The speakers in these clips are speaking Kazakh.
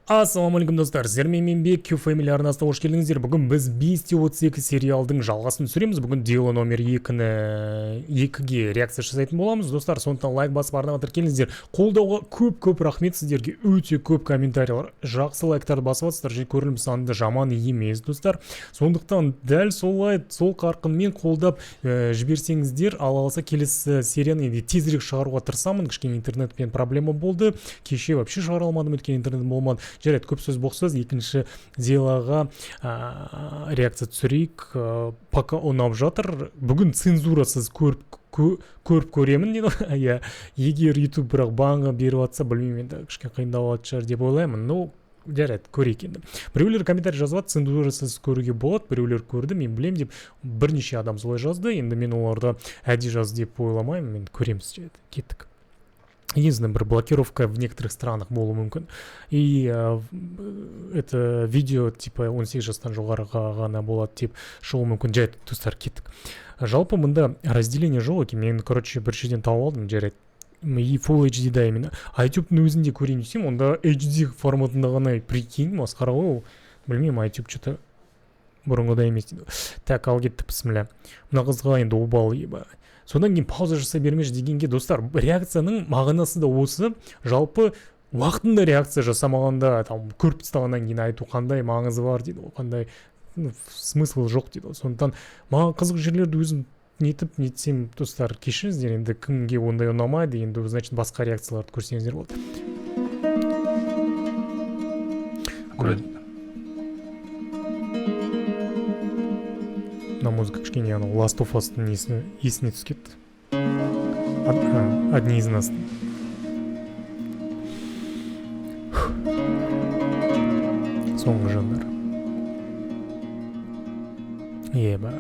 Ассалаумағалейкум достар, сіздермен мен Бек Q-Family арнасына қош келдіңіздер. Бүгін біз 532 сериалдың жалғасын түсіреміз. Бүгін дело номер 2-ге реакция жасайтын боламыз. Достар, сондықтан лайк басып арнаға тіркеліңіздер. Қолдауға көп рахмет, сіздерге өте көп комментариялар, жақсы лайктарды басып жатсыздар, және көрілім саны жаман емес, достар. Сондықтан дәл солай, сол қарқынмен қолдап жіберсеңіздер, алса келесі серияны тезірек шығаруға тырысамын. Кішкене интернетпен проблема болды. Кеше вообще шығара алмадым, өткен интернет болмады. Жарайды, көп сөз боқсыз, екінші делоға реакция түсірейік. Пока ұнап жатыр. Бүгін цензурасыз көріп көремін дейді. Егер YouTube бірақ банға беріп атса, білмеймін, енді кішкене қиындау шығар деп ойлаймын. Ну, жарайды, көрейік енді. Біреулер комментарий жазып, цензурасыз көруге болады, біреулер көрді, мен білем деп бірнеше адам солай жазды. Енді мен оларды әдейі жазды деп ойламаймын, мен көреміз, жарайды, кеттік. Единственное, блокировка в некоторых странах болуы мүмкін. И это видео типа 18 жастан жоғарыға ғана болады деп шығуы мүмкін. Жарайды, достар, кеттік. Жалпы мұнда разделение жоқ екен. Мен, короче, бір жерден тауып алдым, жарайды. И Full HD-да именно. А YouTube-ның өзінде көрейін десем, онда HD форматында ғана, прикинь, масқара ғой ол. Білмеймін, YouTube что-то бұрынғыдай емес дейді. Так, ал кеттік, бісміллә. Мына қызға енді обал ебай. Содан кейін пауза жасай бермеші дегенге, достар, реакцияның мағынасы да осы. Жалпы уақытында реакция жасамағанда, көріп тастағаннан кейін айту қандай маңызы бар дейді, қандай смысл жоқ дейді. Сондықтан маған қызық жерлерді өзім нетсем, достар, кешіріңіздер, енді кімге ондай ұнамайды, енді значит басқа реакцияларды көрсеңіздер болады. На музыка кішкене Last of Us-тың есіне түсіп кетті. Одни из нас. Соңғы жандар. Еба.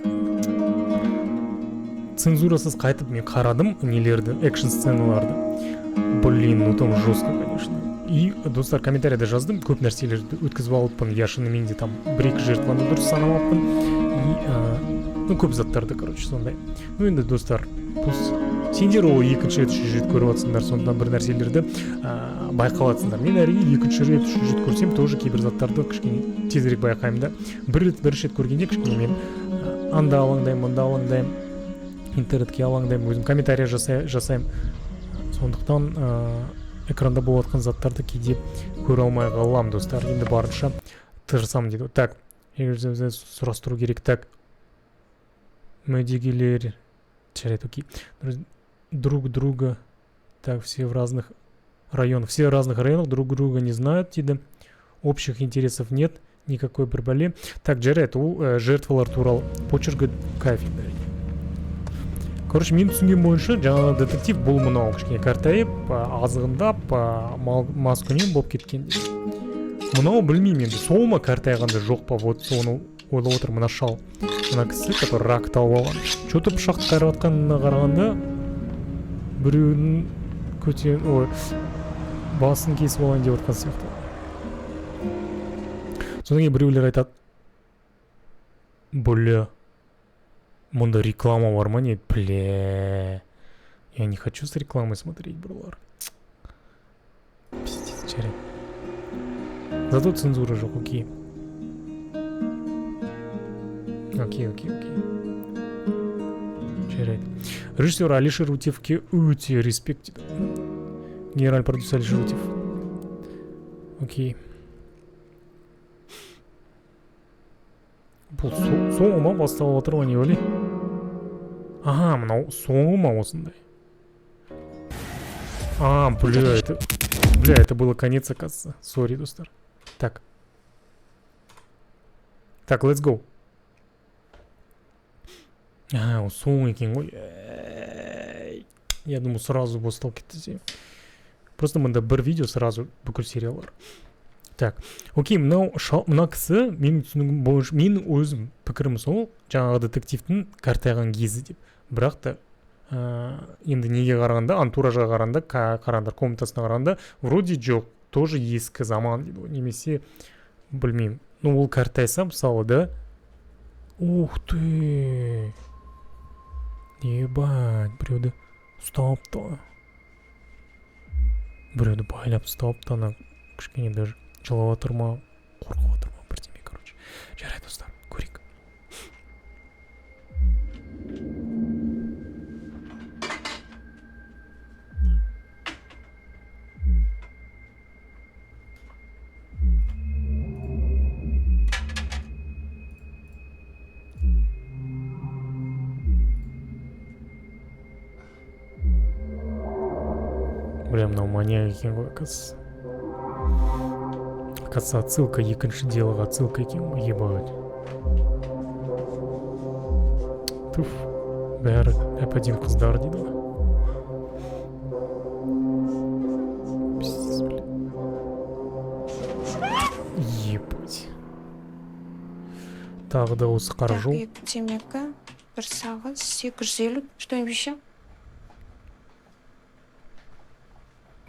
Цензурасыз қайтып мен қарадым нелерді, экшн сценаларды. Блин, ну там жестко, конечно. И, достар, комментарийда жаздым, көп нәрселерді өткізіп алыппын. Я шынымен де там бір-екі жертваны дұрыс санамаппын. И көп заттарды, короче, сондай. Ну енді, достар, сендер ол екінші рет, үшінші рет көріп атсыңдар, сондықтан бір нәрселерді байқап атсыңдар. Мен әрине екінші рет, үшінші рет көрсем, тоже кейбір заттарды кішкене тезірек байқаймын да. Бірінші рет көргенде кішкене мен анда алаңдаймын, мында алаңдаймын, интернетке алаңдаймын, өзім комментария жасаймын. Сондықтан экранда болып атқан заттарды кейде көре алмай қалам, достар. Енді барынша тырысамын дейді. Так, сұрастыру керек. Так, Мэдигелер, окей. Друг друга, так, все в разных районах. Все в разных районах друг друга не знают, дейді. Общих интересов нет, никакой проблемы. Так, жарайды, ол жертвалар туралы почергі кайф. Короче, мен түсінген бойынша, жаңағы детектив бұл мынау кішкене қартайып, азығындап, маскүнем болып кеткен. Мынау білмеймін енді, сол ма қартайғанда жоқ па, вот соны ойлап отыр мына шал. Мына кісі, который рак тауып алған. Что-то пышақты қайрап атқанына қарағанда, біреудің басын кесіп алайын деп отқан сияқты. Содан кейін біреулер айтады, бля, мұнда реклама бар ма? Нет, бля. Я не хочу с рекламой смотреть, брлар. Пиздец, жарайды. Зато цензура жоқ, окей. Окей. Жарайды. Режиссер Алишер Утевке өте респект. Генеральный продюсер Алишер Утев. Окей. Бұл соңы ма басталып отыр ма, не ойлай? Ага, мынау соңы ма осындай? Бля, это было конец, оказывается. Сори, достар. Так, let's go. Ол соң екен ғой. Я думаю, сразу басталып кетті. Просто мында бір видео, сразу бүкіл сериялар. Так, окей, мына кісі, менің түсінігім бойынша, менің өзім пікірім сол, жаңағы детективтің қартайған кезі деп. Бірақ та, енді неге қарағанда, антуражға қарағанда, комнатасына қарағанда, вроде жоқ, тоже ескі заман дейді. Немесе, білмеймін, ну ол қартайса, мысалы, да? Ух ты! Ебать, біреуді ұстапты. Біреуді байлап ұстапты, ана кішкене даже жылап отыр ма, қорқып отыр ма, бірдеме, короче. Жарайды достар, көрейік. Бля, мынау маньяк екен ғой, оказывается. Оказывается, отсылка екінші делоға отсылка екен ғой, ебать. Туф, бәрі әп-әдем қыздар дейді ғой. Пиздец, бля. Ебать. Тағы да осы қара жол. Темекі, бір сағыз, 850, что-нибудь еще?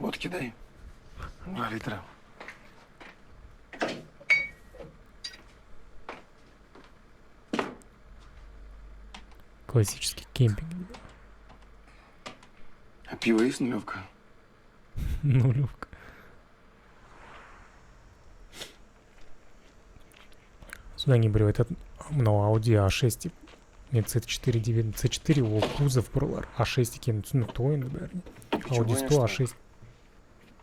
Водки дай. 2 литра. Классический кемпинг. А пиво есть нулевка? Нулевка. Сюда не беру этот мынау Audi A6 мен C4 9 C4 ол кузов бұрылар, A6 екенін түсінікті ғой енді бәріне. Audi 100 A6.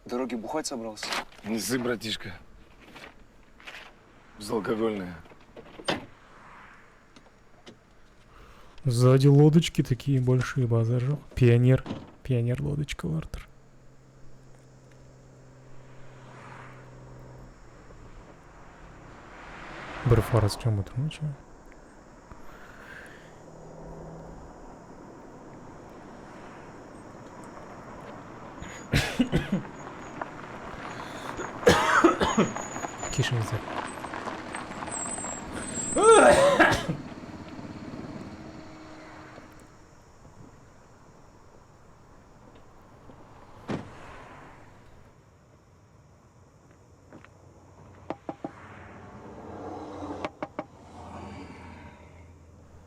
Дороги бухать собрался? Не ссы, братишка. Безалкогольная. Сзади лодочки такие большие, базар жоқ. Пионер лодочкалар тұр. Бір фара с чем отыр ма, че? Кешіңіздер.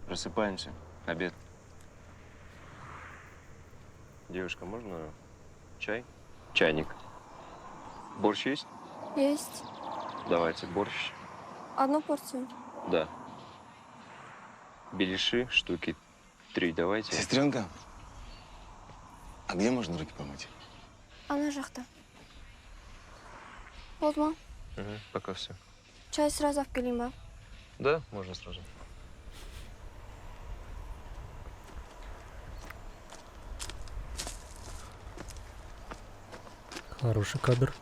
Просыпаемся. Обед. Девушка, можно чай? Чайник. Борщ есть? Есть. Давайте борщ. Одну порцию. Да. Беляши штуки 3 давайте. Сестренка, а где можно руки помыть? Ана жақта. Болды ма? Угу, пока все. Чай сразу алып келейін ба? Да, можно сразу. Хороший кадр.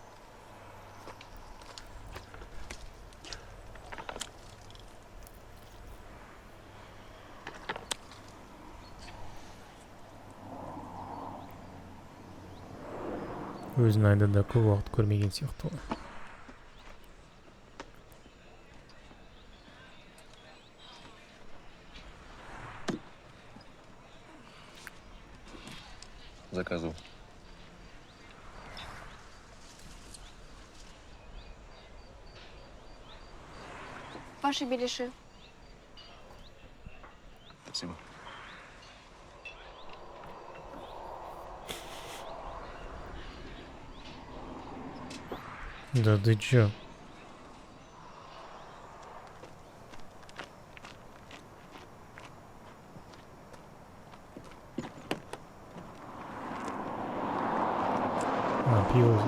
Өзін айдада көп уақыт көрмеген сияқты ғой. Заказу. Ваши беляши. Спасибо. Да ты чё? А, пиво.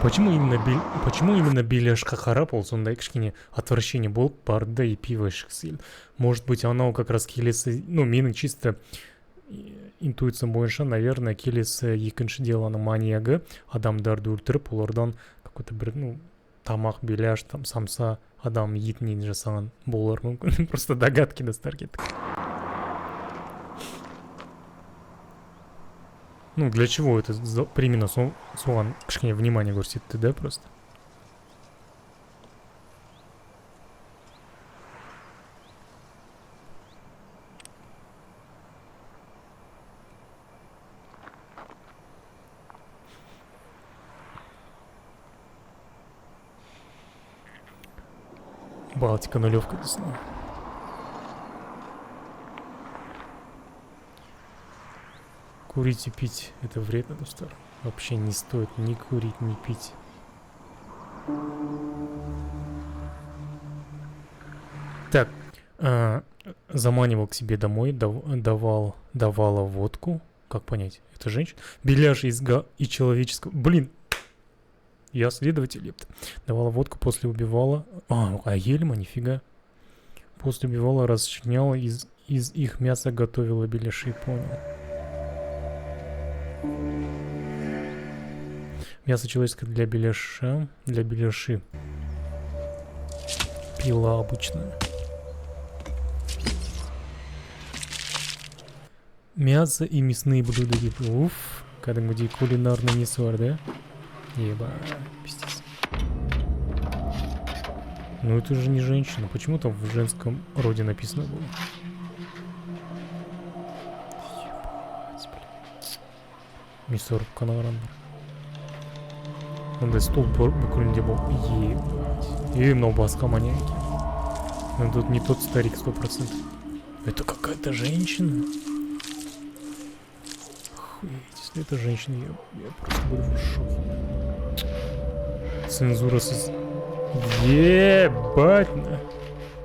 Почему именно беляшқа қарап ол сондай кішкене отвращение болып барды да и пиво ішкісі келді. Может быть, анау как раз келесі, ну, менің чисто интуициям бойынша, наверное, келесі екінші деланың маньягы адамдарды өлтіріп, олардан какой-то бір, ну, тамақ, беляш, там, самса, адам етінен жасаған болар мүмкін. Просто догадки достар кеттік. Ну, для чего это? Именно соған кішкене внимание көрсетті, да, просто? Балтика нулевка дейсің. Курить и пить — это вредно, достар. Вообще не стоит ни курить, ни пить. Так, заманивал к себе домой, давала водку. Как понять? Это женщина? Беляш и человеческого... Блин! Я следователь, епта. Давала водку, после убивала... А ельма, нифига. После убивала, расчленяла, из их мяса готовила беляши, понял. Мясо человеческое для беляши. Пила обычная. Мясо и мясные блюда. Уф, кәдімгідей кулинарный несі бар, да? Еба, пиздец. Ну это же не женщина. Почему там в женском роде написано было? Ебать, блин. Мистер Канагарандр. Ондай стол бүкілінде был. Ебать. И мынау басқа маньяки. Но тут не тот старик 100%. Это какая-то женщина. Охуеть, если это женщина, я просто буду в шоке. Цензура Ебать.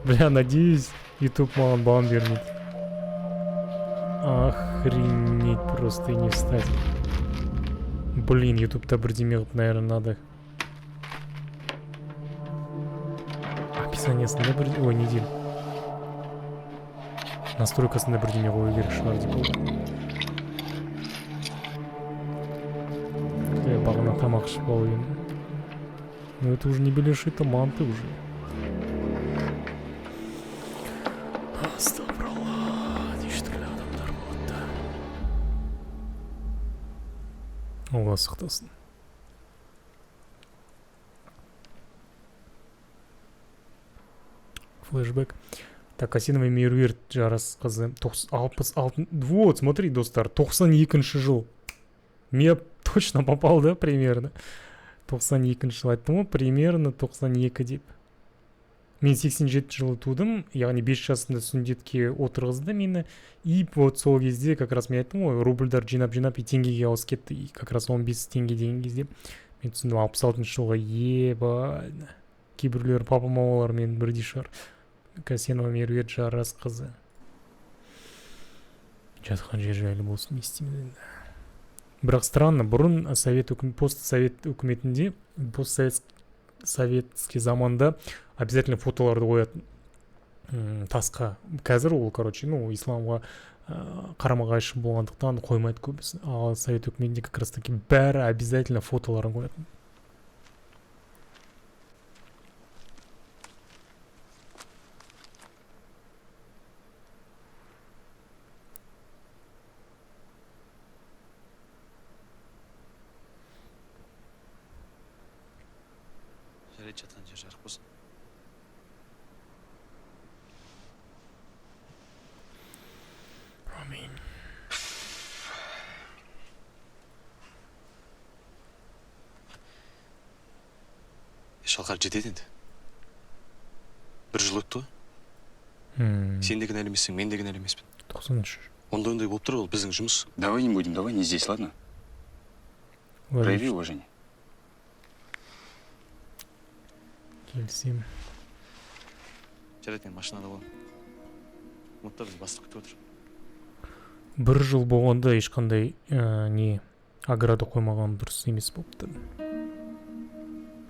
Бля, надеюсь, YouTube маған бан вернет. Охренеть, просто и не встать. Блин, YouTube-то бірдеме қылып, наверное, надо. Описаниесінде бірдеме... Ой, не деймін. Настройкасында бірдеме қою керек шығар деп ойлаймын. Бағана тамақ ішіп алу енді. Но это уже не беляши, это манты уже. Астапыралла, нешетүрлі адамдар болады да. Алла сақтасын. Флешбэк. Так, Асинова Меруерт жарасқызы. 66... Вот, смотри, достар, 92-ші жыл. Мне точно попал, да, примерно? 92-ші жыл айттым ғой, примерно 92 деп. Мен 87 жылы тудым, яғни 5 жасында сүндетке отырғызды мені. И вот сол кезде, как раз мен айттым ғой, рубльдар жинап и теңгеге ауысып кетті. И как раз 15 теңге деген кезде мен түсіндім, 66 жылға ебать. Кейбіреулер папа-мамалар мен бірдей шығар. Касенова Меруерт жарасқызы. Жатқан жер жайлы болсын, естимін. Бірақ странно, бұрын постсовет үкіметінде, постсоветский заманда обязательно фотоларды қоятын тасқа. Қазір ол, короче, ну, исламға қарама-қайшы болғандықтан қоймайды көбісі. Ал совет үкіметінде как раз таки бәрі обязательно фотоларын қоятын. Жатқан жер жарық болсын. Амин. Шалқар жетеді енді. Бір жыл өтті ғой. Сен де кінәлі емессің, мен де кінәлі емеспін. 90-шы. Ондай болып тұр, ол біздің жұмыс. Давай не будем, давай не здесь, ладно? Прояви уважение. Келсем. Жарайды, мен машинада боламын. Ұмытта біз бастық күтіп отыр. Бір жыл болғанда ешқандай не ограда қоймаған дұрыс емес болыпты.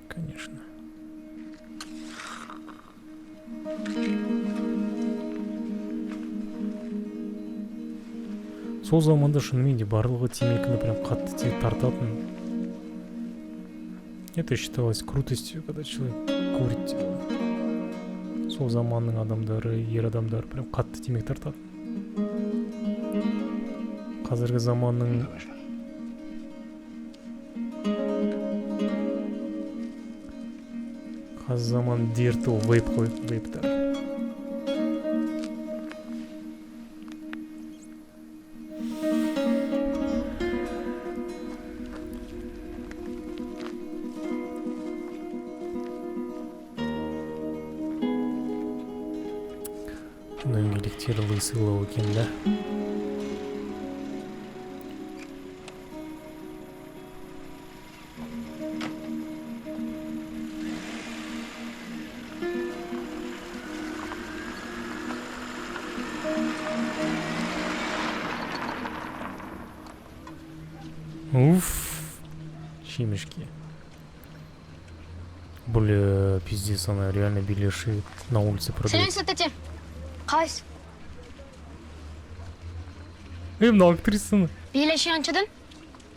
Конечно. Сол заманда шынымен де барлығы темекіні прям қатты тартатын. Это считалось крутостью, когда человек курит. Сол заманның адамдары, ер адамдары прям қатты темек тартатын. Қазіргі заманның дерті ол вейп қой, вейптар. Дөңгелектер лысылау екен, да? Уф. Чимешки. Бля, пиздец, она реально беляши на улице продает. Сәлеметсіз тәте. Қайсы? Мына актрисаны. Белеші қаншадан?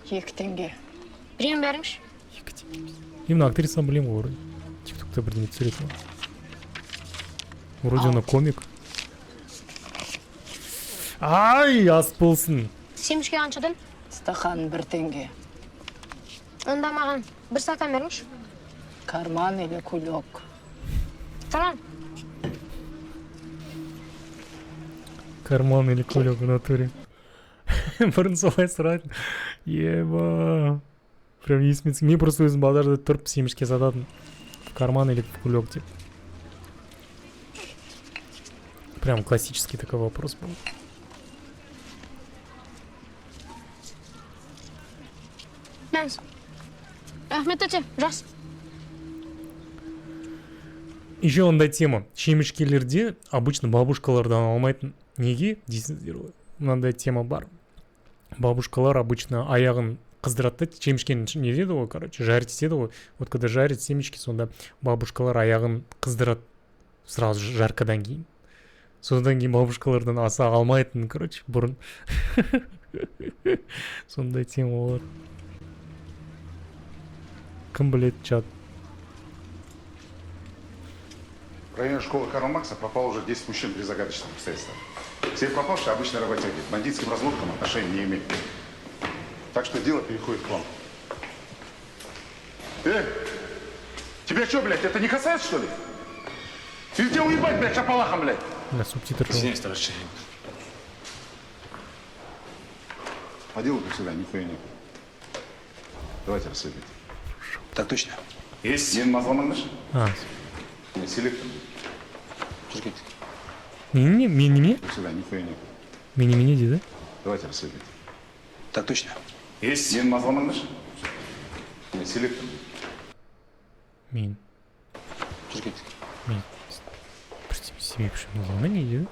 2 теңге. Біреуін беріңізші. Мына актрисаны білемін ғой вроде. Тиктокта бірдеңе түсіретін. Вроде она комик. Ай, ас болсын. Семішке қаншадан? Стақан 1 теңге. Онда маған бір стакан беріңізші. Карман или кулек. Салам. Карман или кулек в натуре. Бұрын солай сұрайтын. Еба. Прям есіме түскен. Мен просто өзім базарда тұрып семішке сататын. В карман или в кулек деп. Прям классический такой вопрос был. Мәңіз. Рахмет тәте, жақсы. Еще ондай тема. Шемішкелерде обычно бабушкалардан алмайтын. Неге дейсіздер ғой? Мынандай тема бар. Бабушкалар обычно аяғын қыздырады да, шемішкені не деді ғой, короче, жарить етеді ғой. Вот когда жарит семечки, сонда бабушкалар аяғын қыздырады сразу жаркадан кейін. Содан кейін бабушкалардан аса алмайтын, короче, бұрын. Сондай тема бар. Кім біледі чат? В районе школы Карла Маркса пропало уже 10 мужчин при загадочных обстоятельствах. Все пропавшие обычные работяги, к бандитским разборкам отношения не имеют. Так что дело переходит к вам. Тебя что, блядь, это не касается, что ли? Или тебя уебать, блядь, шапалахом, блядь? На субтитры. Извиняюсь, товарищи. По делу, как всегда, нихуя нет. Давайте рассудить. Так точно. Есть. Мен мазламаңдаршы. А, Мен селектор. Жүргет. неме? Как всегда, нихуя нет. Мене дейді. Давайте рассудить. Так точно. Есть. Мен мазламаңдаршы. Мен селектор. Мен. Жүргет. Мен. Себе почему не дейді.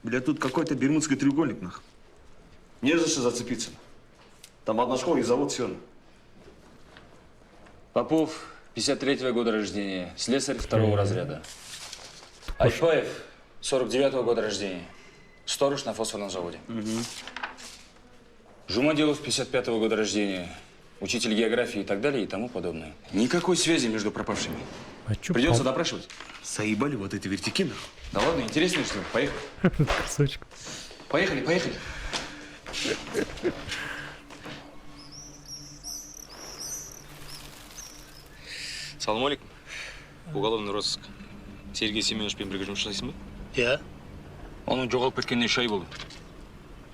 Бля, тут какой-то бермудский треугольник, нах. Не за что зацепиться. Там одна школа и завод все. Попов, 53-го года рождения, слесарь 2-го разряда. Айпаев, 49-го года рождения, сторож на фосфорном заводе. Жумаделов, 55-го года рождения, учитель географии и так далее и тому подобное. Никакой связи между пропавшими. А чё? Придется допрашивать. Заебали вот эти вертики, нах. Да ладно, интересно, что ли? Поехали. Красавчик. Поехали, поехали. Салам алейкум. Уголовный розыск. Сергей Семеновичпен бірге жұмыс жасайсың ба? Я? Он жоғалып кеткеніне 3 ай болды.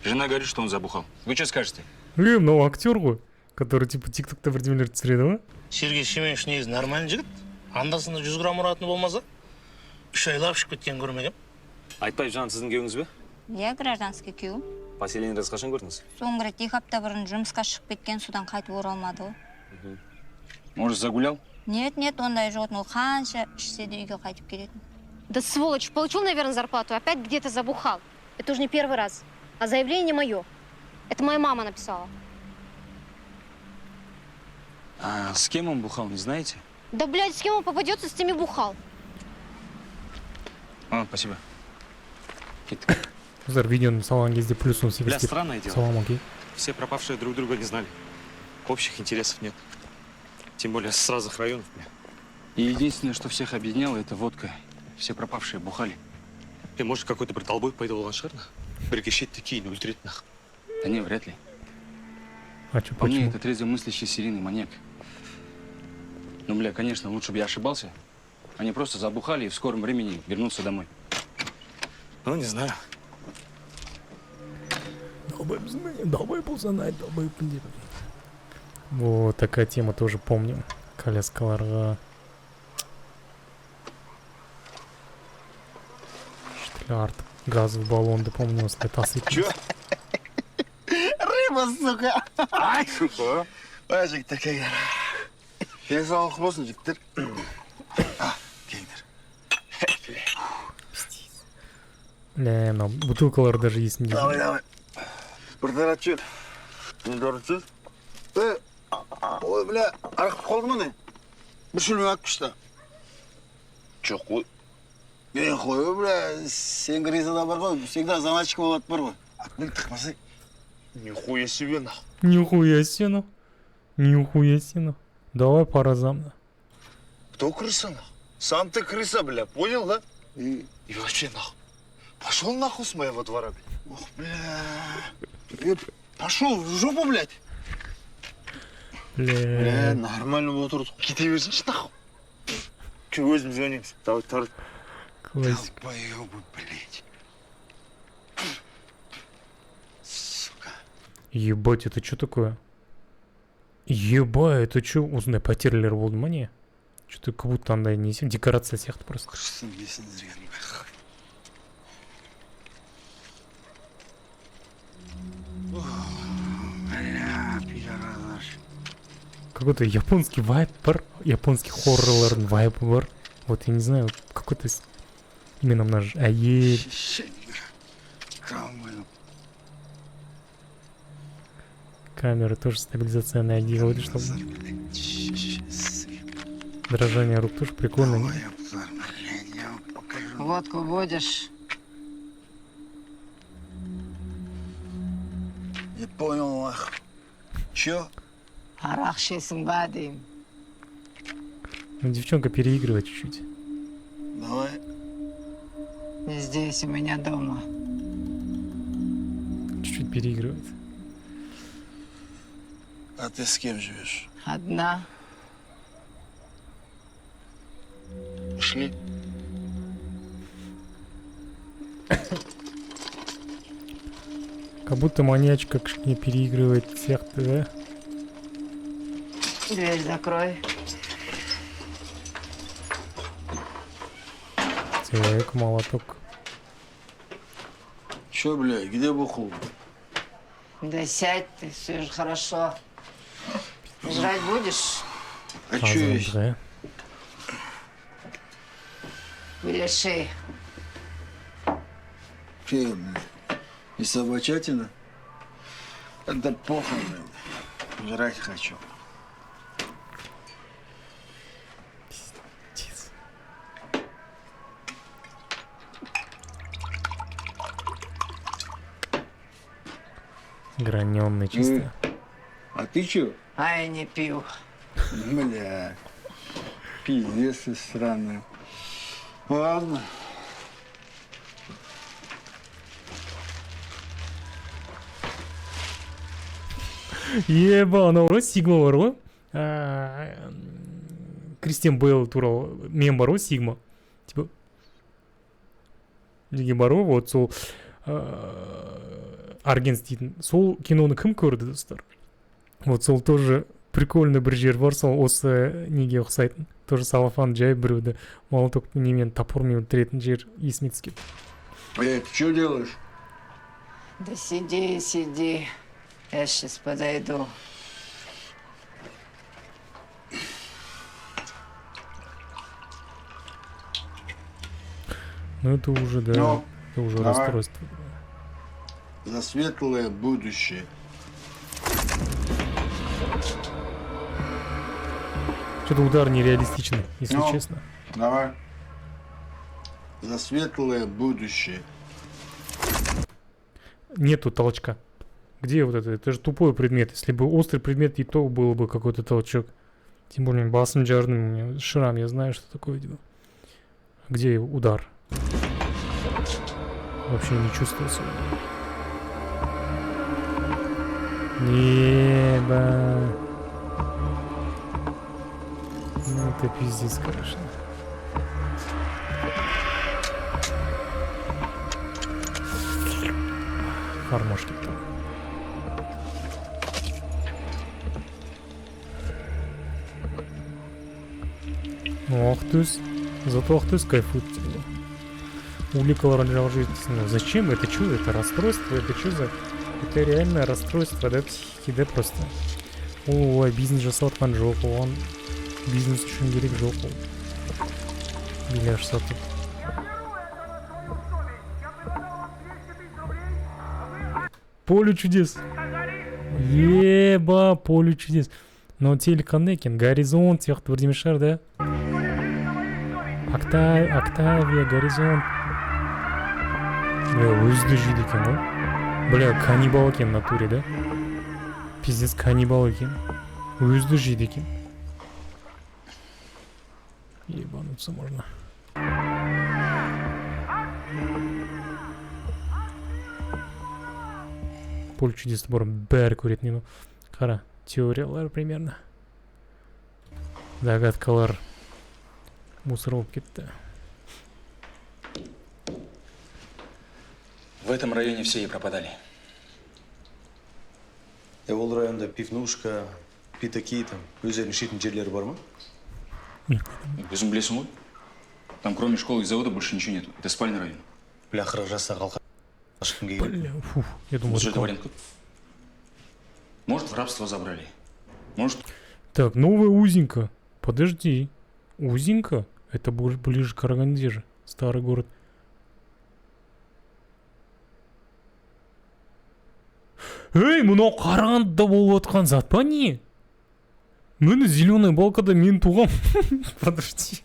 Жена говорит, что он забухал. Вы что скажете? Мынау актер ғой, который типа тиктокта бірдемелер түсіреді ғой. Сергей Семенович негізі нормальный жігіт. Анда-санда 100 грамм ұратыны болмаса, 3 айлап ішіп кеткен көрмегем. Айтпаев жан сіздің күйеуіңіз бе? Я гражданский күйеуім. Поселениеңіз қашан көрдіңіз? Соңғы рет 2 апта бұрын жұмысқа шығып кеткен, судан қайтып оралмады ғой. Может, загулял? Нет, ондай жоқ, ол қанша ішсе де үйге қайтып келетін. Да сволочь, получил, наверное, зарплату, опять где-то забухал. Это уже не первый раз. А заявление не мое. Это моя мама написала. А с кем он бухал, не знаете? Да, блядь, с кем он попадется, с теми бухал. Спасибо. Қыздар видеоны салған кезде плюс 18 Бля, деп странное дело. салам, окей. Все пропавшие друг друга не знали. Общих интересов нет. Тем более с разных районов. Бля. И единственное, что всех объединяло, это водка. Все пропавшие бухали. И может какой-то бриталбой пойдет в ланшерно? Прикищить такие, не ультрит нах. Да не, вряд ли. А чё, По мне, почему? это трезвомыслящий серийный маньяк. Ну, бля, конечно, лучше бы я ошибался. Они просто забухали и в скором времени вернутся домой. Ну, не знаю. Долбай болсанай, долбай деп. Вот такая тема тоже помню. Коляскаларға. Штляр, газовый баллонды помню, осылай таситын. Чё? Рыба, сука! Ай, сука! Ай, жігіттер, келгер. Денсаулық болсын, жігіттер. Келгер. Бля, мына бутылкалар даже есімде. Давай. Біртарат жер. Не дұрысы? Ой, бля, арқып қалды ма не? Bir şunu atmışlar. Çok koy. Қой, бля, сен Гризада бар ғой, всегда заначка болады бар ғой. Атпен тықмасы. Нихуя себе, нахуй. Нихуя себе, ну. Нихуя себе, ну. Давай по разам, да. Кто крыса, нахуй? Сам ты крыса, бля, понял, да? И вообще, нахуй. Пошел нахуй с моего двора, блядь. Ох, бля. Пошел в жопу, блядь. Бля. Нормально отырдық. Кете берсінші, нахуй. Че, өзім звонимыз. Давай, тарт. Классик. Долбоёбы, блядь. Сука. Ебать, это что такое? Ебать, это что? Узнай, потерлер болды ма не? Что-то как будто андай не декорация сияқты просто. Құрсын бесін зірген. Бля, пидорас. Какой-то японский вайб бар, японский хоррор вайб бар. Вот я не знаю, какой-то именно наш аель. Камера тоже стабилизационная делает, чтобы дрожание рук тоже прикольно. Не? Водку будешь? Не понял, ах. Чё? Арақ ішесің ба деймін. Ну, девчонка переигрывает чуть-чуть. Давай. Не здесь, у меня дома. Чуть-чуть переигрывает. А ты с кем живешь? Одна. Пошли. Как будто маньячка не переигрывает всех, да? Дверь закрой. Человек-молоток. Чё, бля, где бухул? Да сядь ты, все же хорошо. Жрать будешь? А чё есть? Да. Беляши. Че, бля? И собачатина? Да похуй, бля. Жрать хочу. Граненый чисто. А ты чё? А я не пью. Бля. Пиздец ты странный. Ладно. Еба, анау ғой сигма бар ғой. Кристиан Бейл туралы мем бар ғой, сигма. Типа неге бар ғой, вот сол Аргенс дейтін. Сол киноны кім көрді, достар? Вот сол тоже прикольный бір жер бар, сол осы неге ұқсайтын. Тоже салафан жай біреуді молоток немен топормен өлтіретін жер есіме түскен. Ты что делаешь? Да сиди, сиди. Я сейчас подойду. Ну это уже, да, Ну, это уже давай. расстройство. За светлое будущее. Что-то удар нереалистичный, если Ну. честно. Давай. За светлое будущее. Нету толчка. Где вот это? Это же тупой предмет. Если бы острый предмет, и то был бы какой-то толчок. Тем более басом джарным, у меня шрам, я знаю, что такое. Типа. Где удар? Вообще не чувствовался. Небо. Ну это пиздец, конечно. Кармашки там. Ну, Ахтус. Зато Ахтус кайфует. Уликал ранжалжительно. Зачем? Это что? Это расстройство? Это что за... Это реальное расстройство, да, психики, да, просто. Ой, бизнес же сотман жопу, он... Бизнес очень керек жопу. Беляш сатып. Поле чудес. Еба, поле чудес. Но телеканал екен, горизонт сияқты бірдеме шығар, да? Октавия, горизонт. Бля, өзді жейді екен ғой. Бля, каннибал екен в натуре, да? Пиздец, каннибал екен. Өзді жейді екен. Ебануться можно. Поле чудесті бұрын бәрі көретін еді. Қара, теориялар примерно. Догадкалар мусор болып кетті. В этом районе все и пропадали. Ол районда пивнушка, питаки там, өздерінің ішетін жерлері бар ма? Өзің білесің ғой? Там кроме школы и завода больше ничего нету. Это спальный район. Бля, қырық жастағы алқаш кімге керек? Бля, фу, я думал, Бұл жерде это... вариант көп. Может, в рабство забрали. Может, Так, новая Узенька. Подожди. Узенька? Это ближе к Караганде же. Старый город. Эй, мынау Қарағандыда болып отқан зат па не? Міне зеленая балкада мен туғам. Подожди.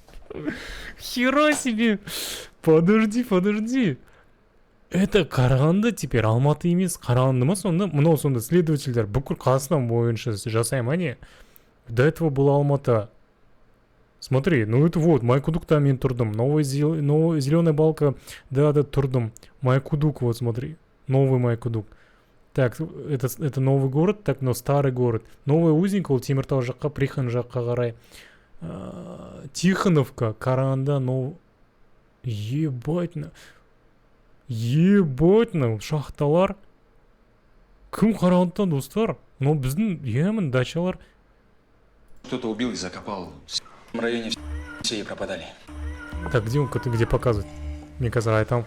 Хера себе. Подожди. Это Қарағанды теперь Алматы емес. Қарағанды ма сонда? Мынау сонда следовательдер бүкіл Қазақстан бойынша жасайм, а не? До этого была Алматы. Смотри, ну это вот, Майкудукта мен тұрдым. Новая зеленая балка, да, тұрдым. Майкудук, вот смотри. Новый Майкудук. Так, это новый город, так, но старый город. Новая Узенька, ол Теміртау жаққа, Прихан жаққа қарай. Тихоновка, Қарағанда, Ебать, шахталар. Кім Қарағандыдан, достар? Но біздің, емін, дачалар. кто-то убил и закопал. В районе все и пропадали. Так, где он, где показывает? Мне кажется, а там...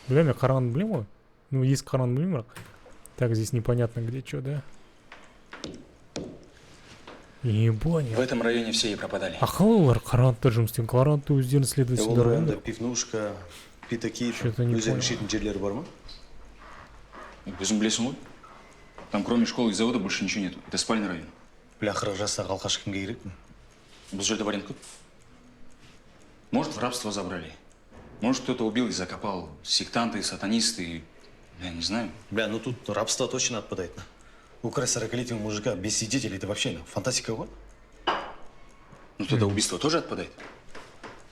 Бля, я Қарағанды білем ғой? Ну, есть Қарағанды білем бірақ. Так, здесь непонятно где что, да? Ебать. В этом районе все и пропадали. А қалай олар Қарағандыда жұмыс істеген? Қарағандыда өздерін следователь. Ол районда пивнушка, питаки, өздерінің ішетін жерлері бар ма? Өзің білесің ғой? Там кроме школы и завода больше ничего нету. Это спальный район. Бля, қырық жастағы алқаш кімге керек? Бұл жерде вариант көп. Может, в рабство забрали. Может, кто-то убил и закопал. Сектанты, сатанисты. Я не знаю. Бля, ну тут рабство точно отпадает. Украсть 40-летнего мужика без свидетелей, это вообще фантастика, вот? Ну тогда убийство тоже отпадает.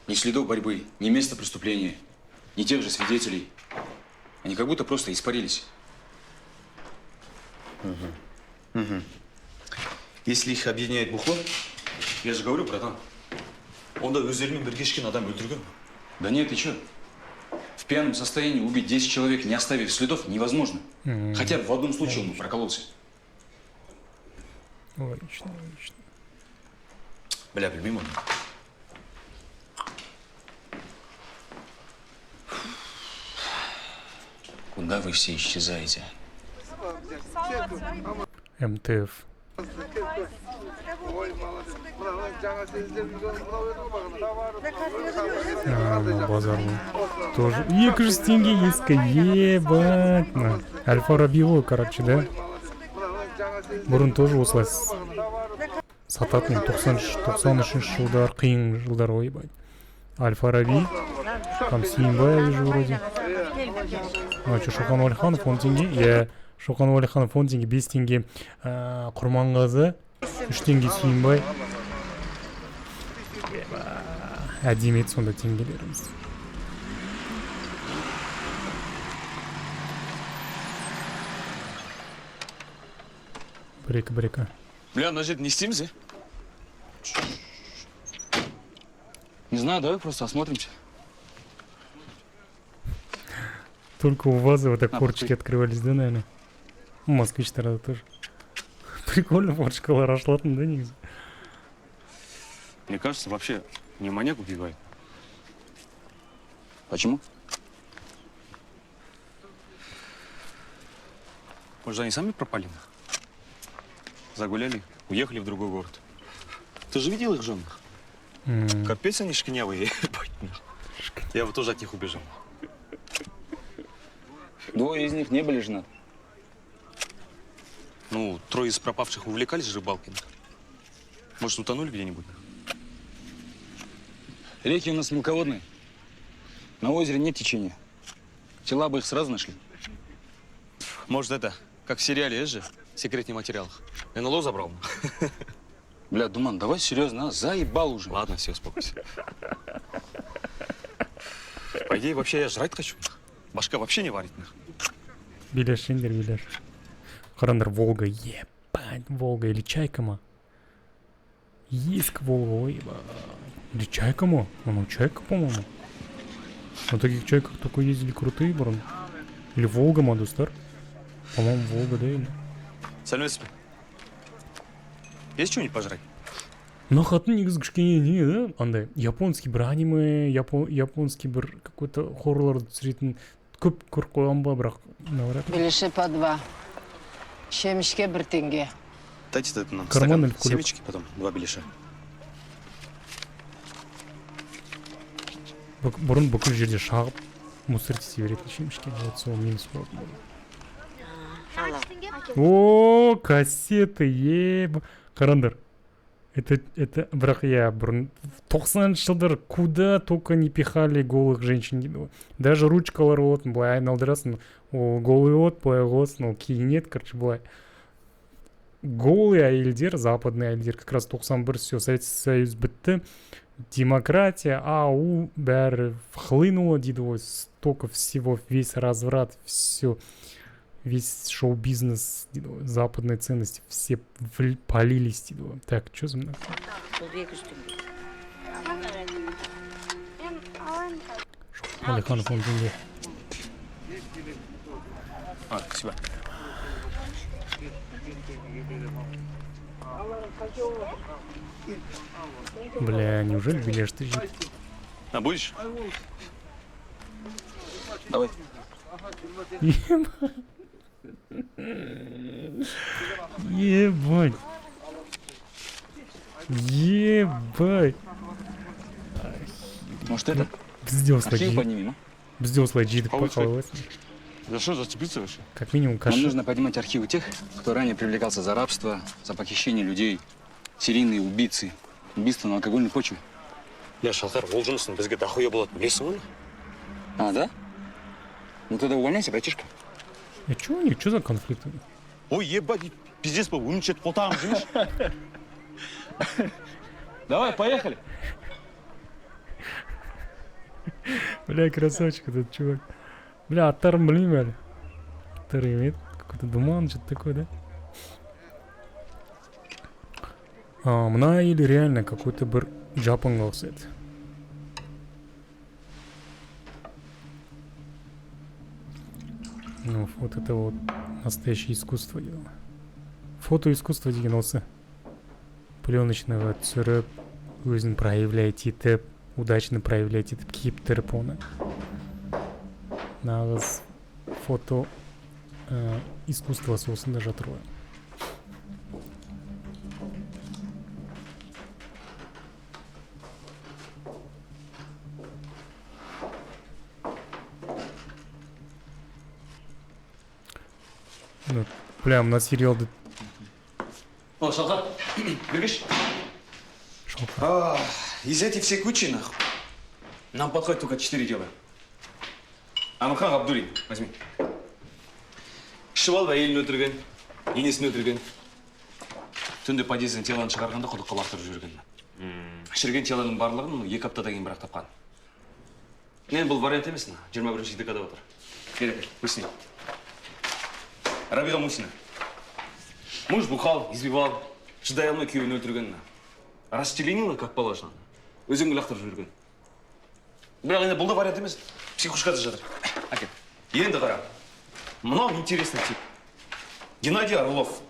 Ни следов борьбы, ни места преступления, ни тех же свидетелей. Они как будто просто испарились. Если их объединяет бухло, я же говорю, братан, онда өздерімен бірге ішкен адам өлтірген. Да нет, ты чё? В пьяном состоянии убить 10 человек, не оставив следов, невозможно. Хотя бы в одном случае он прокололся. Логично. Бля, білмеймін оны. Куда вы все исчезаете? МТФ. Базар. Тоже. 200 теңге ескі, ебать. Аль-Фараби ғой, короче, да? Бұрын тоже осылай сататын 93 жылдар, қиын жылдар ғой, ебать. Аль-Фараби. Там Сиимбай, я вижу, вроде. А что, Шоқан Уәлиханов 10 теңге? Я Шоқан Уәлиханов 10 теңге, 5 теңге Құрманғазы, 3 теңге Сиимбай. Әдемі еді сонда теңгелеріміз. Брека. Бля, на жерде не істейміз, Не знаю, давай просто осмотримся. Только у вас вот так форточки открывались, да, наверное? Москвич тогда тоже. Прикольно, форточкалар ашылатын, да, негізі? Мне кажется, вообще не маньяк убивает. Почему? Может, они сами пропали? Загуляли, уехали в другой город. Ты же видел их женных? Капец они шкинявые. Я бы тоже от них убежал. 2 из них не были женаты. Ну, трое из пропавших увлекались рыбалкой. Может, утонули где-нибудь? Реки у нас мелководные. На озере нет течения. Тела бы их сразу нашли. Может, это, как в сериале, есть же, секретный материал. НЛО забрал. Бля, Думан, давай серьезно, а? Заебал уже. Ладно, все, успокойся. По идее, вообще я жрать хочу. Башка вообще не варит. Билешиндер, билеш. Қарандар, Волга, ебать, Волга или Чайка ма? Есть Волга, ой, ебать. Или Чайка ма? Ну, Чайка, по-моему. На таких Чайках только ездили крутые, брон. Или Волга ма, достар? По-моему, Волга, да, или? Сәлеметсіз бе? Есть что-нибудь пожрать? Нахатын негізі кішкене не, да? Андай, японский бір аниме, японский бір какой-то хоррорлар түсіретін көп көріп қойған ба, бірақ навряд ли. Беляши по 2. Шемишке 1 тенге. Дайте нам Карман или стакан кулек? семечки, потом 2 беляша. Бұрын бүкіл жерде шағып, мусор тесе беретін шемішке, вот сол минус болады. О, кассеты, еб. Қарандар. Это, бірақ я бұрын 90-шы жылдар куда только не пихали голых женщин дейді ғой. Даже ручкалар болатын, былай айналдырасың, ол голый от, былай қыласың, ол киінет, короче, былай. Голый әйелдер, западный әйелдер, как раз 91 все, Советский Союз бітті, демократия, ау, бәрі хлынуло дейді ғой, столько всего, весь разврат, все. Весь шоу-бизнес, западные ценности, все полились. Так, что за мной? Алиханов, он деньги. Спасибо. Бля, неужели беляш ты жив? А будешь? Давай. Ебать. Ебать. Может, это? Сделал Архив поднимем, а? Сделал слайджи, похавалась. За что зацепиться вообще? Как минимум Нам каши. нужно поднимать архивы тех, кто ранее привлекался за рабство, за похищение людей, серийные убийцы, убийства на алкогольной почве. Я Шалқар, ол жұмысын бізге дохуя болады, білесің оны? А, да? Ну тогда увольняйся, братишка. А чё у них? Чё за конфликты? Ой, ебать, пиздец, уничать полтам, жимешь? Давай, поехали. Бля, красавчик этот чувак. Бля, аттарын білмеймін әлі. Аттар емет. Какой-то думан, что-то такое, да? Мына или реально какой-то бір жапонға ұқсайды. Ну, вот это вот настоящее искусство деген. Фотоискусство деген осы. Пленочного түсіріп, өзін проявлять етіп, удачно проявлять етіп, кейіптіріп оны. Нағыз фото искусство осында жатыр ғой. Ну, бля, мына сериалды... О, Шалқар, бергеш. Из этих всех кучи, нахуй, нам подходит только 4 дела. Амирхан Ғабдуллин, возьми. Ішіп алып әйелін өлтірген, енесін өлтірген. Түнде подъезден теланы шығарғанда құдыққа лақтырып жүрген. Шірген теланың барлығын 2 аптадан кейін бірақ тапқан. Мен бұл вариант емес, 21-ші декада отыр. Керек, өсіне. Рабиға Мусина. Муж бухал, избивал, шыдай алмай күйеуін өлтірген. Расчленила, как положено. Өзіңгі лақтырып жүрген. Бірақ енді бұл да вариант емес. Психушкада жатыр. Әкел. Енді қара. Мынау интересный тип. Геннадий Орлов.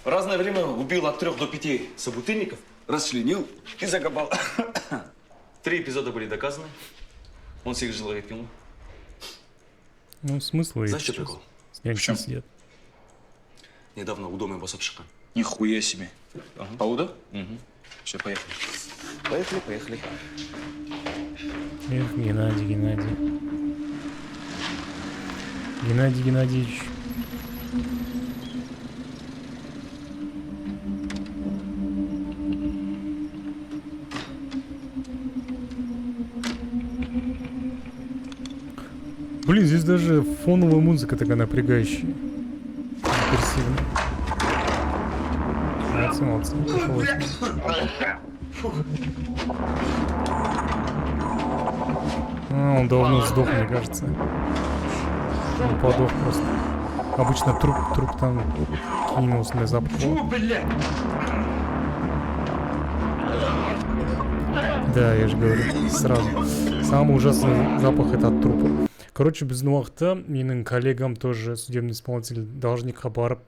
В разное время убил от 3 до 5 собутыльников, расчленил и закопал. 3 эпизода были доказаны. Он 8 жылға кеткен. Ну, смысл есть. Знаешь, что прикол? В чем сидят? Недавно у дома босап шыққан. Нихуя себе. Пауда? Угу. Все, поехали. Поехали. Эх, Геннадий. Геннадий Геннадьевич. Блин, здесь даже фоновая музыка такая напрягающая. Красивая. Молодцы, молодцы. Он давно сдох, мне кажется. Он подох просто. Обычно труп там кинулся на запах. Да, я же говорю, сразу. Самый ужасный запах это от трупа. Короче, без уақытта менің коллегам тоже судебный исполнитель должникқа барып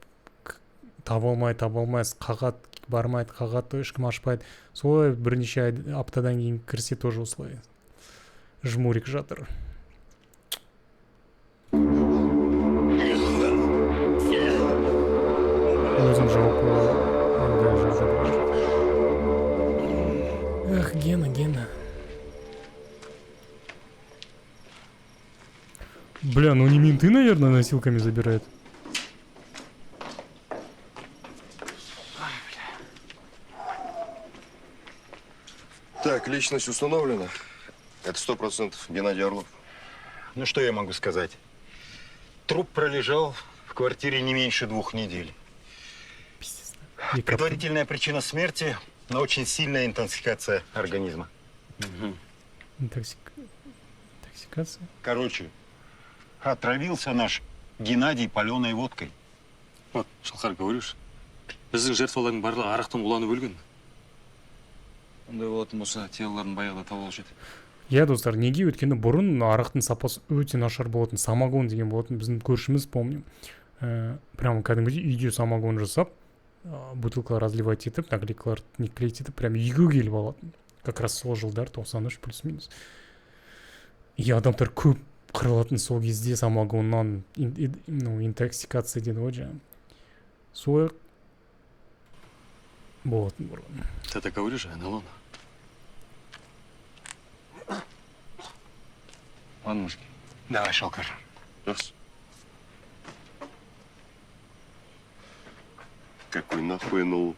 таба алмай қағат бармайды, қағатты ешкім ашпайды. Солай бірнеше аптадан кейін кірсе тоже осылай. Жмурик жатыр. Өзім жауап Эх, Гена. Бля, ну не менты, наверное, носилками забирают. Так, личность установлена. Это 100% Геннадий Орлов. Ну, что я могу сказать? Труп пролежал в квартире не меньше 2 недель. Предварительная причина смерти – очень сильная интоксикация организма. Интоксикация? Короче, отравился наш Геннадий паленой водкой. Вот, Шалқар, говоришь, біздің жертвалардың барлығы арақтан уланып өлген. Ондай болатын болса, телоларын баяғыда тауып алушы еді. Иә, достар, неге өткені бұрын арақтың сапасы өте нашар болатын. Самогон деген болатын. Біздің көршіміз, помню. Прям кәдімгідей үйде самогон жасап, бутылкалар разливать етіп, наклейкалар не клеить етіп, прям үйге келіп алатын. Как раз сол жылдар, 93 плюс-минус. И адамдар көп қырылатын сол кезде самогоннан, интоксикация дейді ғой жаңағы. Солай болатын бұрын. Ты так говоришь, НЛО? Ладно, мужики. Давай, Шалкар. Раз. Какой нахуй НЛО?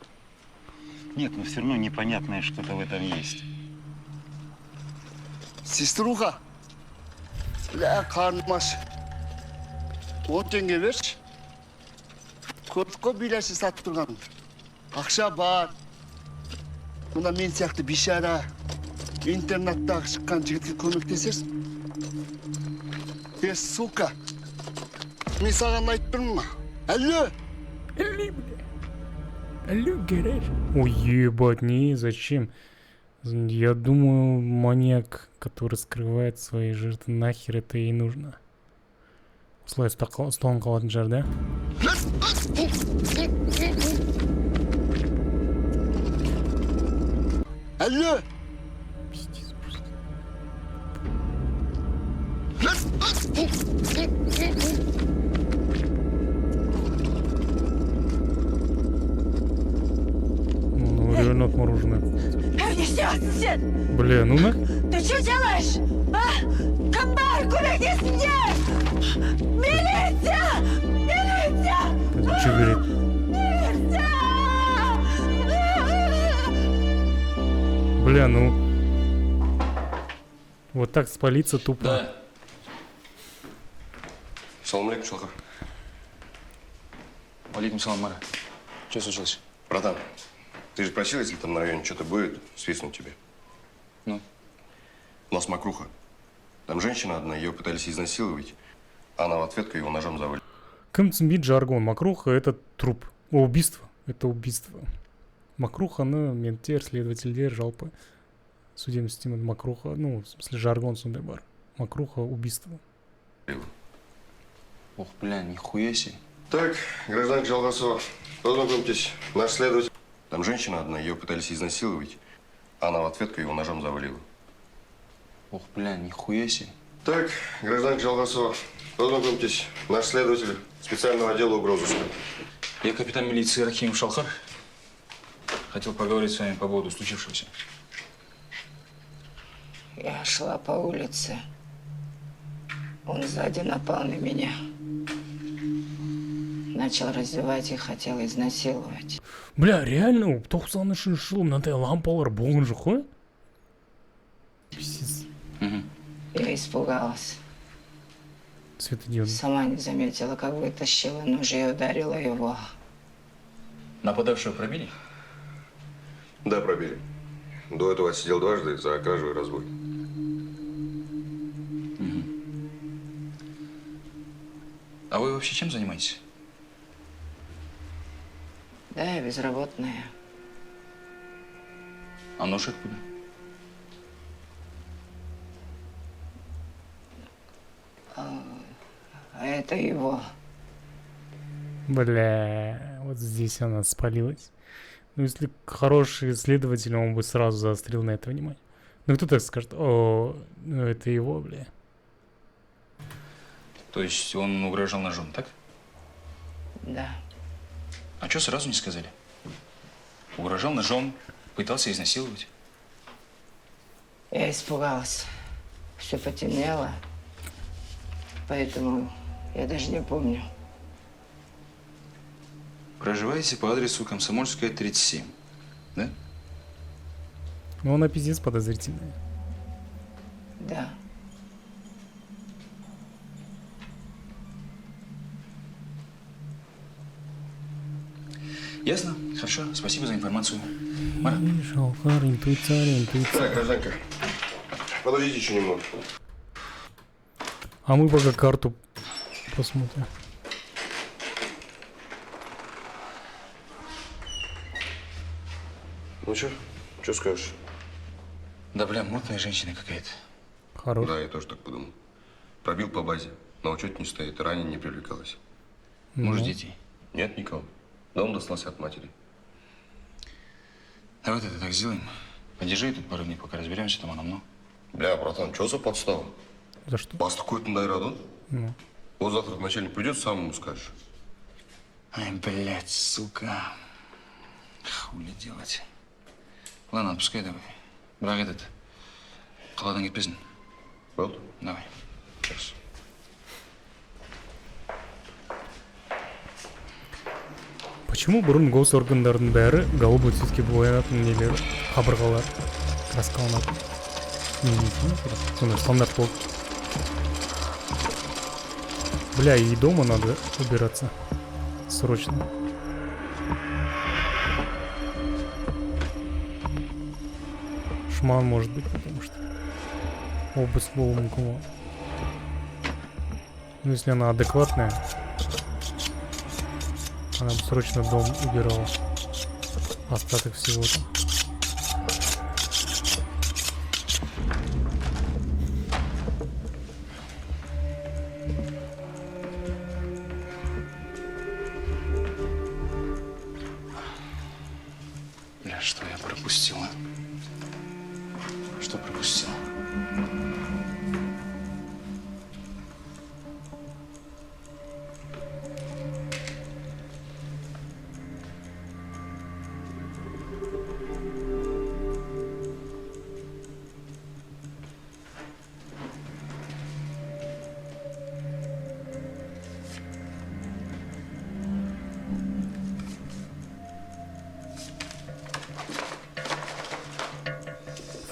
Нет, но все равно непонятное что-то в этом есть. Сеструха. Бля, karnım aç. 10 tenge берші. Көпке биләші сатып тұрған. Ақша бар. Мына мен сияқты бишара интернаттағы шыққан жігітке көмектесерсің. Сука. Мен саған айтып тұрмын ма? Алло! Алло, гараж. Ой, ебать, не, зачем? Я думаю, маньяк, который скрывает свои жертвы, нахер это ей нужно. Слай, столон қалатын жар, да? Алло! Пиздец просто. Ну, реально отмороженное. Бля, ну нах... Ты что делаешь? А? Комбар, куда мне? Милиция! Милиция! Это что говорит? Милиция! Бля, ну... Вот так спалиться тупо. Да. Салам алейкум, Шалкар. Алейкум салам, Мара. Что случилось? Братан, ты же просил, если там на районе что-то будет, свистнуть тебе. Ну? У нас мокруха. Там женщина одна, ее пытались изнасиловать, а она в ответку его ножом завалила. Кім түсінбейді жаргон? Мокруха это труп. Убийство. Это убийство. Мокруханы менттер, следовательдер, жалпы судебный система мокруха, ну, в смысле жаргон сондай бар. Мокруха убийство. Ох, бля, нихуя себе. Так, гражданка Жалгасова, познакомьтесь, наш следователь. Там женщина одна, ее пытались изнасиловать, а она в ответку его ножом завалила. Ох, бля, нихуя себе. Так, гражданка Жалгасова, познакомьтесь, наш следователь специального отдела угрозыска. Я капитан милиции Рахим Шалхар. Хотел поговорить с вами по поводу случившегося. Я шла по улице. Он сзади напал на меня. Начал раздевать и хотел изнасиловать. Бля, реально, 93 жыл мынандай лампалар болған жоқ қой? Я испугалась. Светодиод. Сама не заметила, как вытащила нож и ударила его. Нападавшего пробили? Да, пробили. До этого отсидел дважды за кражу и разбой. А вы вообще чем занимаетесь? Да, я безработная. А нож откуда? А это его. Бля, вот здесь она спалилась. Ну, если хороший следователь, он бы сразу заострил на это внимание. Ну, кто так скажет? О, ну это его, бля. То есть он угрожал ножом, так? Да. А что сразу не сказали? Угрожал ножом, пытался изнасиловать. Я испугалась. Все потемнело. Поэтому я даже не помню. Проживаете по адресу Комсомольская, 37, да? Ну, она пиздец подозрительная. Да. Ясно? Хорошо. Спасибо за информацию. Мара? Шалкар, интуиция. Так, гражданка, подождите еще немного. А мы пока карту посмотрим. Ну что скажешь? Да, бля, мутная женщина какая-то. Хорош. Да, я тоже так подумал. Пробил по базе, на учете не стоит, ранее не привлекалась. Может, детей? Нет никого. Дом достался от матери. Давай это так сделаем. Подержи тут пару дней, пока разберемся, там оно много. Бля, братан, что за подстава? За что? Бас такой-то найрадон. Ну. Вот завтра начальник придет, сам ему скажешь. Ай, блядь, сука. Хули делать. Ладно, отпускай давай. Бірақ этот. Қаладан кетпесін. Вот. Давай. Сейчас. Почему бұрын госоргандардың бәрі голубой цветке боянатын нелер, қабырғалар краскаланады? Неге сондай стандарт болды. Бля, и дома надо убираться. Срочно. Шман может быть, потому что обыск был мукова. Ну, если она адекватная, она бы срочно дом убирала. Остаток всего-то. Бля, что я пропустил, а? Что пропустил?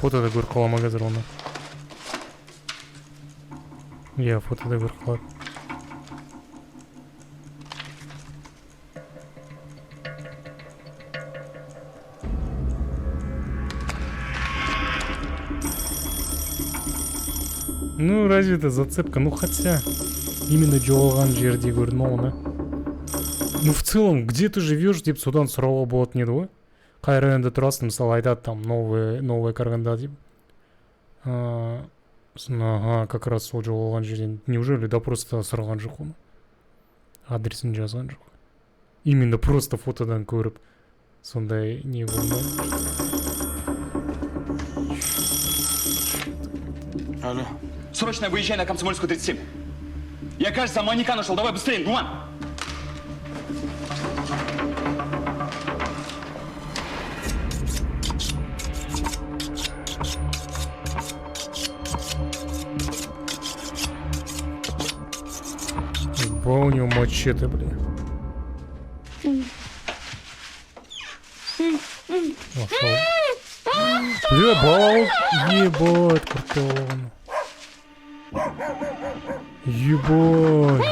Фото да көріп қазір оны. Иә, фото да көріп қалады. Ну, разве это зацепка? Ну, хотя именно жоғалған жерде көрдім оны. Ну, в целом, где ты живешь, деп содан сұрауға болатын еді ғой. Қай районда тұрасың, мысалы айтады там новая Караганда деп. Ага, как раз сол жоғалған жерден. Неужели да просто сұраған жоқ оны? Адресін жазған жоқ. Именно просто фотодан көріп сондай не болмайды. Алло. Срочно выезжай на Комсомольскую, 37. Я, кажется, маньяка нашел. Давай быстрее, Гуман. Ба у него мачете, бля. Нашел. Бля, бал. Ебать, картон. Ебать.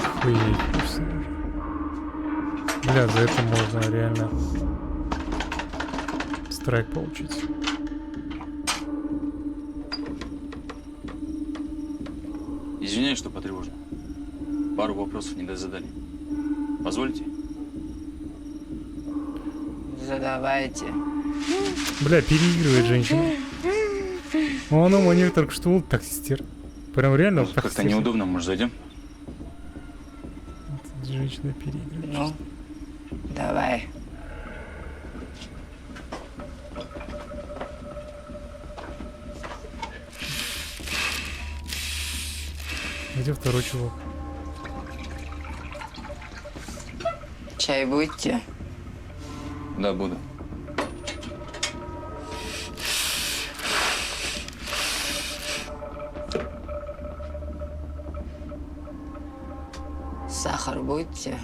Охуеть, просто. Бля, за это можно реально страйк получить. Извиняюсь, что потревожил. Пару вопросов не задали. Позвольте? Задавайте. Бля, переигрывает женщина. Она маньяк только что был таксистер. Прям реально Как-то таксистер. неудобно, может, зайдем? Женщина переигрывает. Ну, давай. Где второй чувак? Чай будете? Да, буду. Сахар будете?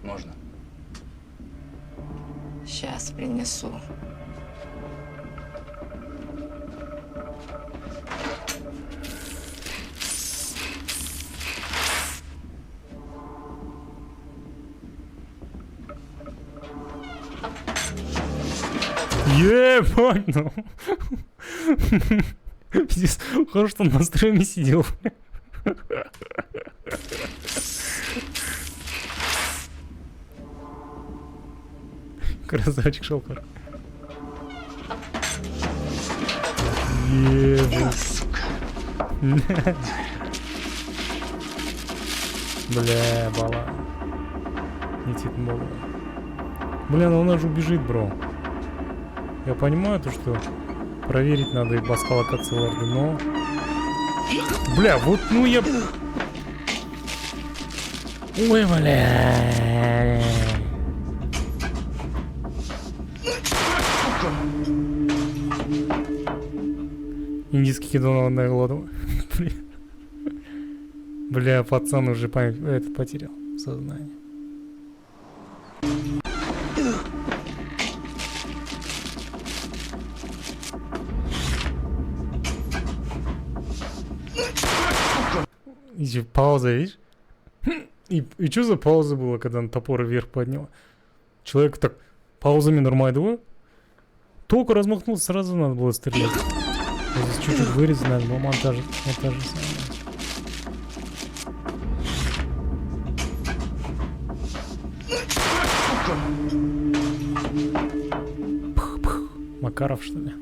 Можно. Сейчас принесу. Ебать, ну. Пиздец, хорошо, что он на стриме сидел. Красавчик Шелкар. Ебать. Бля, бала. Летит много. Бля, ну она же убежит, бро. Я понимаю то, что проверить надо и баска локации лорда, но... Бля, вот ну я... Ой, бля. Индийский кидон на голову. Бля, пацан уже этот потерял сознание. И пауза, видишь? И что за пауза была, когда он топор вверх поднял? Человек так паузами нормально. Только размахнулся, сразу надо было стрелять. Вот здесь чуть-чуть вырезать надо, но монтаж самое. Макаров, что ли?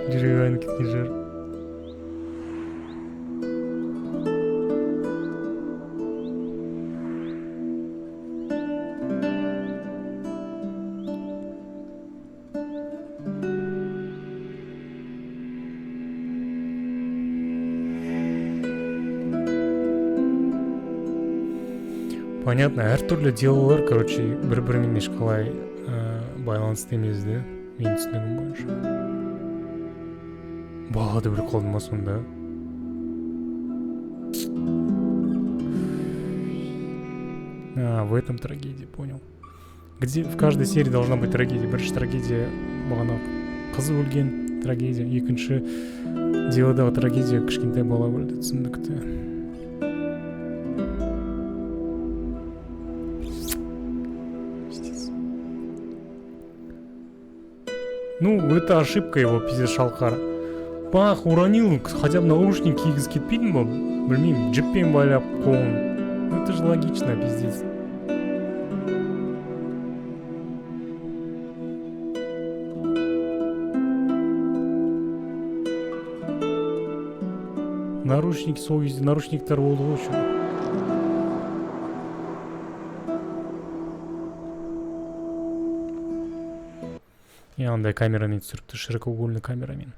Деревянки жир. Понятно, әртүрлі делалар, короче, бір-бірімен ешқалай байланысты емес, да? Мен түсінігім бойынша. Бағады бір қалды ма сонда? В этом трагедия, понял. Где в каждой серии должна быть трагедия. Бірінші трагедия бағана қызы өлген трагедия, екінші деладағы трагедия кішкентай бала өлді, түсіндікті. Ну, это ошибка его, пиздец, Шалқар. Бах, уронил, хотя бы наушник кигіз кетпейді ма? Білмеймін, джиппен байлап қолын. Ну, это же логично, пиздец. Наручники сол кезде, наручниктер болды ғой үшін. андай камерамен түсіріпті, широкоугольный камерамен.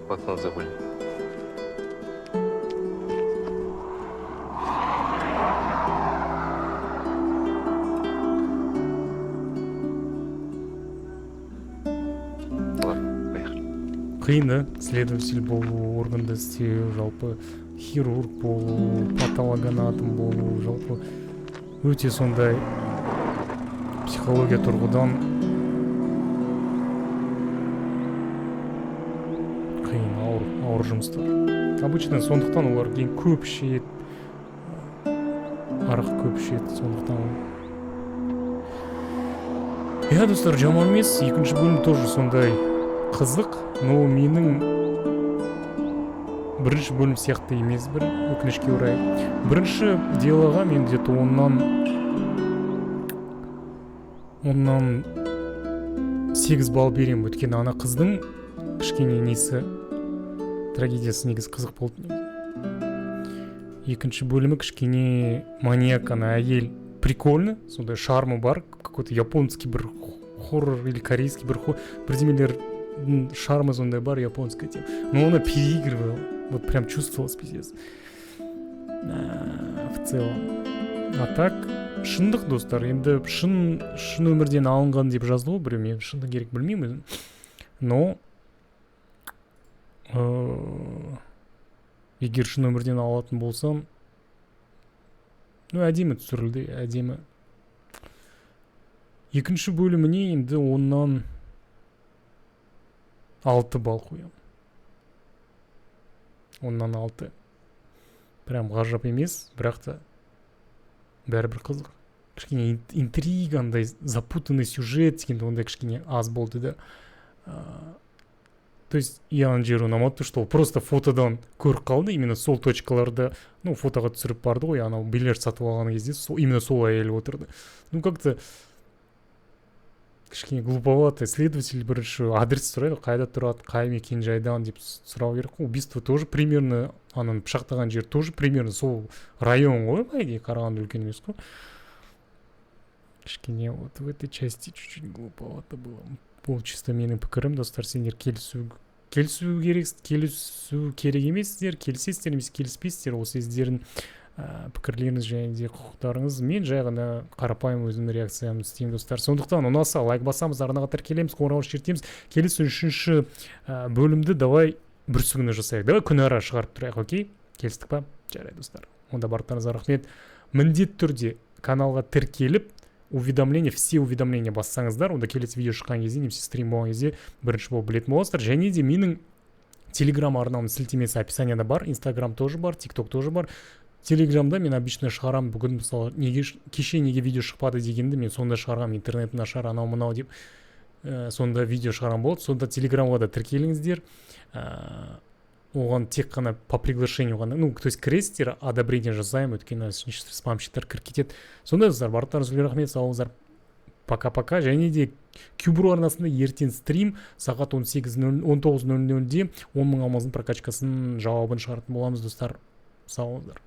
Блокнот забыли. Ладно, поехали. Қиын да, следователь болу, органда істеу, жалпы хирург болу, патологоанатом болу, жалпы өте сондай психология тұрғыдан қиын, ауыр жұмыстар. Обычно сондықтан олар кейін көп ішеді, арақ көп ішеді, сондықтан. Я, достар, жаман емес, екінші бөлім тоже сондай қызық, но менің бірінші бөлім сияқты емес, бір өкінішке орай. Бірінші делоға мен где-то оннан 8 балл берем, өйткені ана қыздың кішкене несі, трагедиясы негізі қызық болды. Екінші бөлімі кішкене маньяк, ана әйел прикольно, сондай шармы бар, какой-то японский бір хоррор или корейский бірдемелер шармы сондай бар, японская тема. Но она переигрывала, вот прям чувствовалась пиздец. В целом. А так, шындық, достар, енді шын өмірден алынған деп жазды ғой, біреу, мен шындық керек білмеймін, но егер шын өмірден алатын болсам, әдемі түсірілді, әдемі. Екінші бөліміне енді оннан 6 балл қоям. Оннан 6. Прям ғажап емес, бірақ та бәрібір қызық. Кішкене интригандай, запутанный сюжет дегенде ондай кішкене аз болды да. То есть яғын жері ұнамады, что просто фотодан көріп қалды, именно сол точкаларды, фотоға түсіріп барды ғой, анау билет сатып алған кезде именно сол әйел отырды. Как-то кішкене глуповато. Следователь бірінші адрес сұрайды, қайда тұрады, қай мекен жайдан деп сұрау керек. Убийство тоже примерно, ананы пышақтаған жер тоже примерно сол район ғой, байде, Қарағанды үлкен емес қой. Кішкене вот в этой части чуть-чуть глуповато было. Бұл чисто менің пікірім, достар, сендер келісу керек емессіздер, келісесіздер емес, келіспейсіздер, осы сіздердің пікірлеріңіз және де құқықтарыңыз. Мен жай ғана қарапайым өзімнің реакциямды істеймін, достар. Сондықтан ұнаса лайк басамыз, арнаға тіркелеміз, қоңырау шертеміз. Келесі үшінші бөлімді давай бүрсігіні жасайық. Давай күнара шығарып тұрайық, окей? Келістік па? Жарай, достар. Онда барлықтарыңызға рахмет. Міндетті түрде каналға тіркеліп, все уведомления бассаңыздар, онда келесі видео шыққан кезде, немесе стрим болған кезде бірінші болып білетін боласыздар. Және де менің телеграм арнамның сілтемесі описанияда бар, инстаграм тоже бар, тикток тоже бар. Телеграмда мен обычно шығарам, бүгін мысалы кеше неге видео шықпады дегенде мен сонда шығарам, интернет нашар, анау мынау деп сонда видео шығарам болады. Сонда телеграмға да тіркеліңіздер. Оған тек қана по приглашению ғана, то есть кіресіздер, одобрение жасаймын, өйткені спамщиктер кіріп кетеді. Сонда достар, барлықтарыңызға рахмет, сау болыңыздар. Пока-пока. Және де Кубру арнасында ертең стрим сағат 19:00-де 10 000 алмаздың прокачкасын жауабын шығаратын боламыз, достар. Сау болыңыздар.